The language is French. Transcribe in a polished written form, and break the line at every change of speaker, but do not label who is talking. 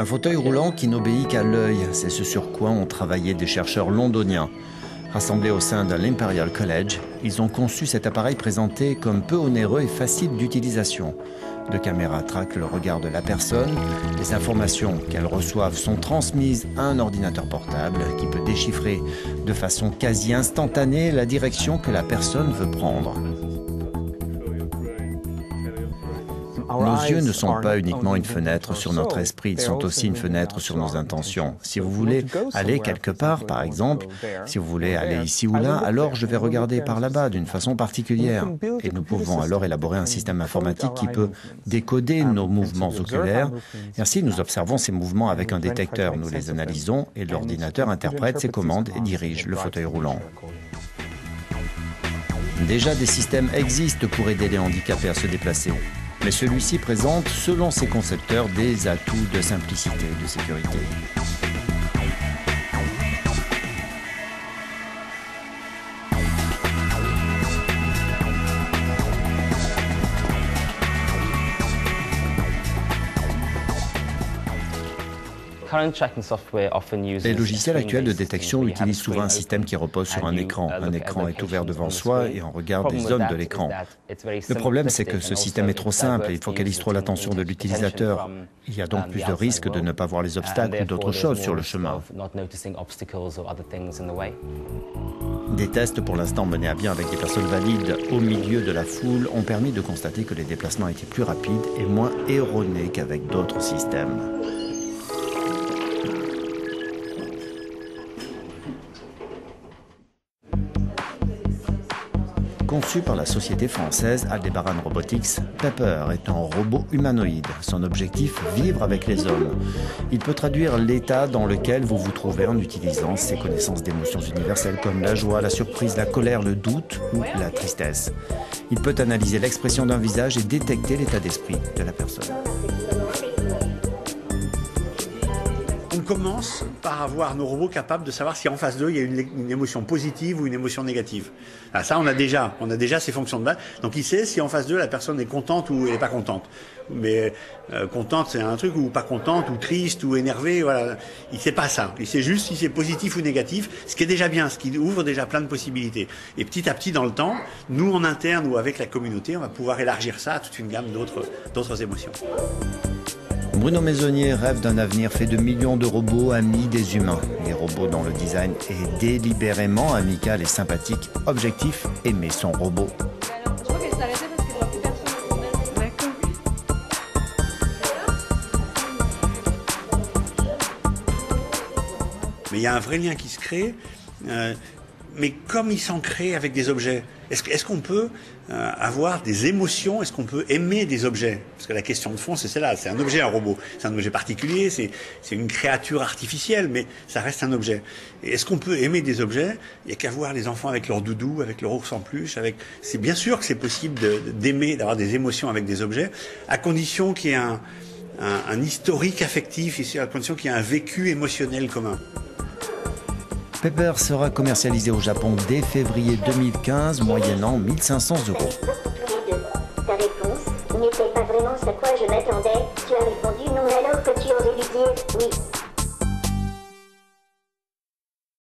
Un fauteuil roulant qui n'obéit qu'à l'œil, c'est ce sur quoi ont travaillé des chercheurs londoniens. Rassemblés au sein de l'Imperial College, ils ont conçu cet appareil présenté comme peu onéreux et facile d'utilisation. Deux caméras traquent le regard de la personne. Les informations qu'elles reçoivent sont transmises à un ordinateur portable qui peut déchiffrer de façon quasi instantanée la direction que la personne veut prendre. Nos yeux ne sont pas uniquement une fenêtre sur notre esprit, ils sont aussi une fenêtre sur nos intentions. Si vous voulez aller quelque part, par exemple, si vous voulez aller ici ou là, alors je vais regarder par là-bas d'une façon particulière. Et nous pouvons alors élaborer un système informatique qui peut décoder nos mouvements oculaires. Et ainsi, nous observons ces mouvements avec un détecteur. Nous les analysons et l'ordinateur interprète ces commandes et dirige le fauteuil roulant. Déjà, des systèmes existent pour aider les handicapés à se déplacer. Mais celui-ci présente, selon ses concepteurs, des atouts de simplicité et de sécurité. Les logiciels actuels de détection utilisent souvent un système qui repose sur un écran. Un écran est ouvert devant soi et on regarde des zones de l'écran. Le problème, c'est que ce système est trop simple et il focalise trop l'attention de l'utilisateur. Il y a donc plus de risques de ne pas voir les obstacles ou d'autres choses sur le chemin. Des tests pour l'instant menés à bien avec des personnes valides au milieu de la foule ont permis de constater que les déplacements étaient plus rapides et moins erronés qu'avec d'autres systèmes. Conçu par la société française Aldebaran Robotics, Pepper est un robot humanoïde. Son objectif, vivre avec les hommes. Il peut traduire l'état dans lequel vous vous trouvez en utilisant ses connaissances d'émotions universelles comme la joie, la surprise, la colère, le doute ou la tristesse. Il peut analyser l'expression d'un visage et détecter l'état d'esprit de la personne.
On commence par avoir nos robots capables de savoir si en face d'eux il y a une émotion positive ou une émotion négative. Alors ça on a déjà ces fonctions de base. Donc il sait si en face d'eux la personne est contente ou elle n'est pas contente. Mais contente c'est un truc, ou pas contente ou triste ou énervée, voilà. Il sait pas ça. Il sait juste si c'est positif ou négatif, ce qui est déjà bien, ce qui ouvre déjà plein de possibilités. Et petit à petit dans le temps, nous en interne ou avec la communauté, on va pouvoir élargir ça à toute une gamme d'autres émotions.
Bruno Maisonnier rêve d'un avenir fait de millions de robots amis des humains. Les robots dont le design est délibérément amical et sympathique. Objectif, aimer son robot.
Je crois qu'elle s'est arrêtée parce qu'elle voit plus personne. D'accord.
Mais il y a un vrai lien qui se crée. Mais comme il s'en crée avec des objets, est-ce qu'on peut avoir des émotions, est-ce qu'on peut aimer des objets? Parce que la question de fond, c'est celle-là, c'est un objet, un robot. C'est un objet particulier, c'est une créature artificielle, mais ça reste un objet. Et est-ce qu'on peut aimer des objets? Il n'y a qu'à voir les enfants avec leur doudou, avec leur ours en peluche, c'est bien sûr que c'est possible d'aimer, d'avoir des émotions avec des objets, à condition qu'il y ait un historique affectif, à condition qu'il y ait un vécu émotionnel commun.
Pepper sera commercialisé au Japon dès février 2015, moyennant 1 500 €.
Ta réponse n'était pas vraiment ce à quoi je m'attendais. Tu as répondu non alors que tu aurais dû dire oui.